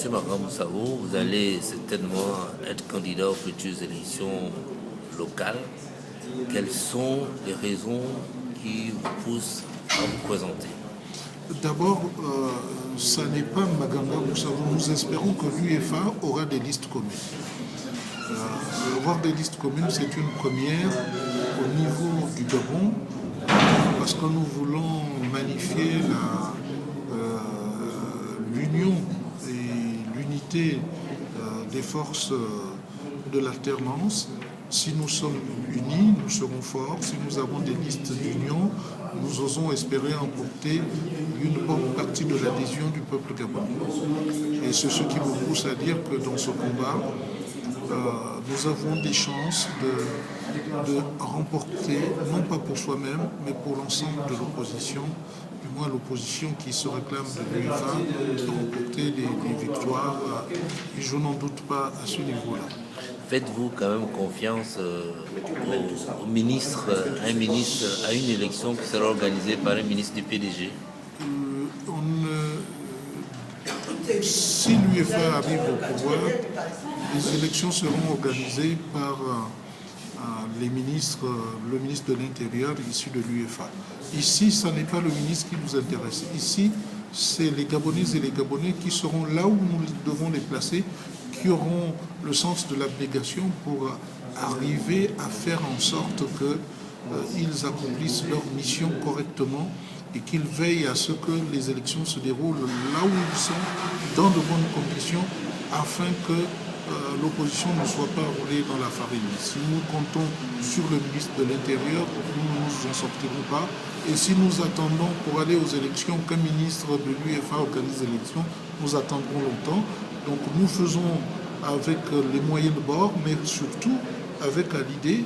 Monsieur Makamoussavo, vous allez certainement être candidat aux futures élections locales. Quelles sont les raisons qui vous poussent à vous présenter? D'abord, ça n'est pas Magamba Moussavo. Nous espérons que l'UEFA aura des listes communes. Avoir des listes communes, c'est une première au niveau du Gabon, parce que nous voulons magnifier l'union et l'unité des forces de l'alternance. Si nous sommes unis, nous serons forts. Si nous avons des listes d'union, nous osons espérer emporter une bonne partie de l'adhésion du peuple gabonais. Et c'est ce qui me pousse à dire que dans ce combat, nous avons des chances de remporter, non pas pour soi-même, mais pour l'ensemble de l'opposition, du moins l'opposition qui se réclame de l'UEFA, de remporter des victoires. Et je n'en doute pas à ce niveau-là. Faites-vous quand même confiance au ministre, à une élection qui sera organisée par un ministre du PDG? Si l'UEFA arrive au pouvoir, les élections seront organisées par le ministre de l'Intérieur issu de l'UEFA. Ici, ce n'est pas le ministre qui nous intéresse. Ici, c'est les Gabonaises et les Gabonais qui seront là où nous devons les placer, qui auront le sens de l'abnégation pour arriver à faire en sorte qu'ils accomplissent leur mission correctement et qu'ils veillent à ce que les élections se déroulent là où ils sont, dans de bonnes conditions, afin que l'opposition ne soit pas roulée dans la farine. Si nous comptons sur le ministre de l'Intérieur, nous ne nous en sortirons pas. Et si nous attendons pour aller aux élections qu'un ministre de l'UEFA organise les élections, nous attendrons longtemps. Donc nous faisons avec les moyens de bord, mais surtout avec l'idée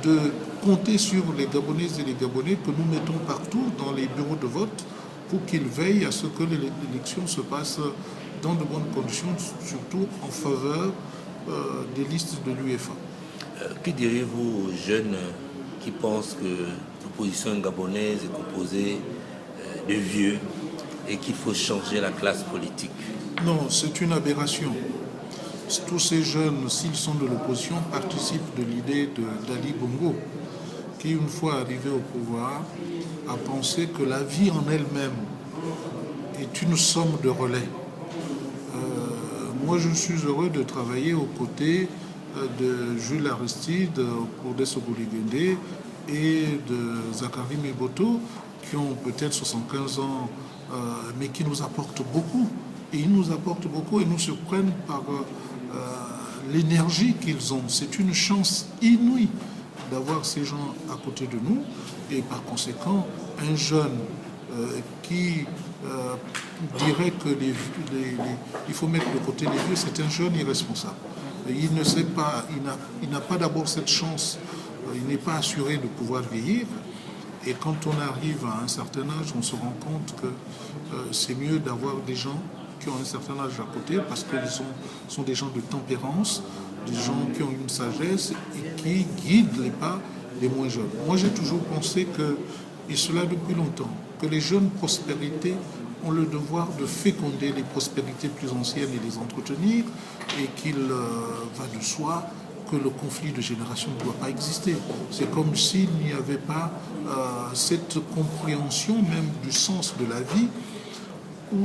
de compter sur les Gabonaises et les Gabonais que nous mettons partout dans les bureaux de vote pour qu'ils veillent à ce que l'élection se passe dans de bonnes conditions, surtout en faveur des listes de l'UEFA. Que diriez-vous aux jeunes qui pensent que l'opposition gabonaise est composée de vieux et qu'il faut changer la classe politique? Non, c'est une aberration. Tous ces jeunes, s'ils sont de l'opposition, participent de l'idée d'Ali Bongo, qui, une fois arrivé au pouvoir, a pensé que la vie en elle-même est une somme de relais. Moi, je suis heureux de travailler aux côtés de Jules Aristide, pour Desogoligende, et de Zachary Meboto, qui ont peut-être 75 ans, mais qui nous apportent beaucoup. Et ils nous apportent beaucoup et nous surprennent par l'énergie qu'ils ont. C'est une chance inouïe d'avoir ces gens à côté de nous. Et par conséquent, un jeune qui dirait qu'il faut mettre de côté les vieux, c'est un jeune irresponsable. Il ne sait pas, il n'a pas d'abord cette chance, il n'est pas assuré de pouvoir vieillir. Et quand on arrive à un certain âge, on se rend compte que c'est mieux d'avoir des gens qui ont un certain âge à côté parce qu'ils sont des gens de tempérance, des gens qui ont une sagesse et qui guident les pas des moins jeunes. Moi, j'ai toujours pensé que, et cela depuis longtemps, que les jeunes prospérités ont le devoir de féconder les prospérités plus anciennes et les entretenir, et qu'il va de soi que le conflit de génération ne doit pas exister. C'est comme s'il n'y avait pas cette compréhension même du sens de la vie, où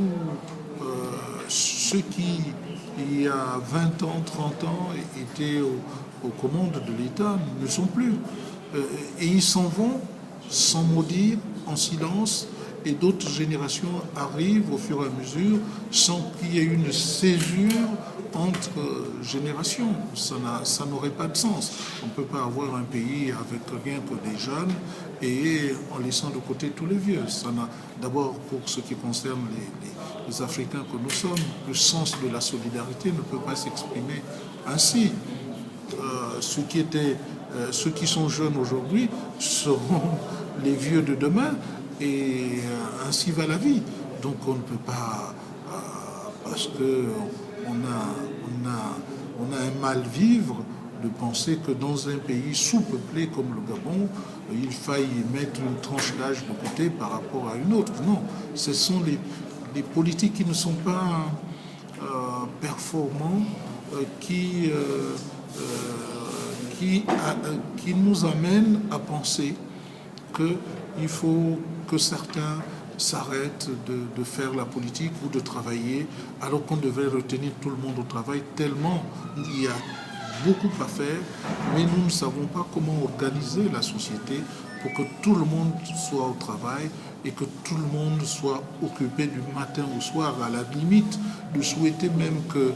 ceux qui, il y a 20 ans, 30 ans, étaient aux commandes de l'État ne sont plus. Et ils s'en vont sans mot dire, en silence, et d'autres générations arrivent au fur et à mesure sans qu'il y ait une césure entre générations. Ça n'aurait pas de sens. On ne peut pas avoir un pays avec rien que des jeunes et en laissant de côté tous les vieux. D'abord, pour ce qui concerne les Africains que nous sommes, le sens de la solidarité ne peut pas s'exprimer ainsi. Ceux qui sont jeunes aujourd'hui seront les vieux de demain, et ainsi va la vie. Donc on ne peut pas, parce qu'on a un mal-vivre, de penser que dans un pays sous-peuplé comme le Gabon, il faille mettre une tranche d'âge de côté par rapport à une autre. Non, ce sont les politiques qui ne sont pas performant qui nous amène à penser qu'il faut que certains s'arrêtent de faire la politique ou de travailler, alors qu'on devrait retenir tout le monde au travail, tellement il y a beaucoup à faire, mais nous ne savons pas comment organiser la société pour que tout le monde soit au travail et que tout le monde soit occupé du matin au soir, à la limite de souhaiter même que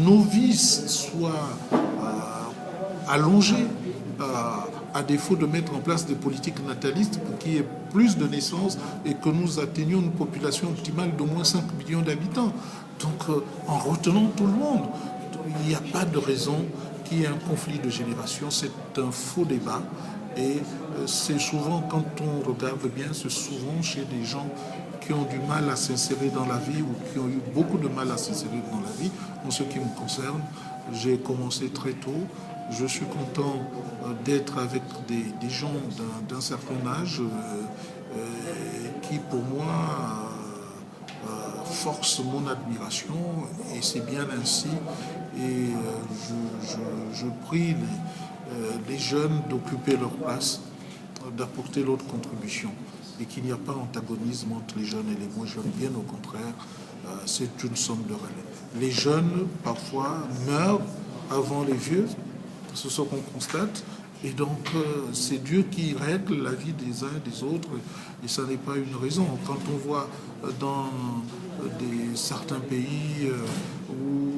nos vies soient allongées, à défaut de mettre en place des politiques natalistes pour qu'il y ait plus de naissances et que nous atteignions une population optimale d'au moins 5 millions d'habitants. Donc en retenant tout le monde, il n'y a pas de raison qu'il y ait un conflit de génération. C'est un faux débat et c'est souvent, quand on regarde bien, c'est souvent chez des gens qui ont du mal à s'insérer dans la vie ou qui ont eu beaucoup de mal à s'insérer dans la vie. En ce qui me concerne, j'ai commencé très tôt. Je suis content d'être avec des gens d'un certain âge qui, pour moi, forcent mon admiration et c'est bien ainsi. Et je prie les jeunes d'occuper leur place, d'apporter leur contribution et qu'il n'y a pas d'antagonisme entre les jeunes et les moins jeunes. Bien au contraire, c'est une somme de relais. Les jeunes, parfois, meurent avant les vieux, c'est ce qu'on constate. Et donc, c'est Dieu qui règle la vie des uns et des autres, et ça n'est pas une raison. Quand on voit dans certains pays où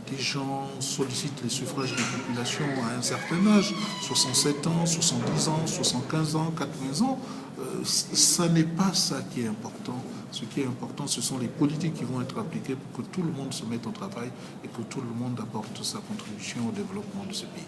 des gens sollicitent les suffrages de la population à un certain âge, 67 ans, 70 ans, 75 ans, 80 ans, ça n'est pas ça qui est important. Ce qui est important, ce sont les politiques qui vont être appliquées pour que tout le monde se mette au travail et que tout le monde apporte sa contribution au développement de ce pays.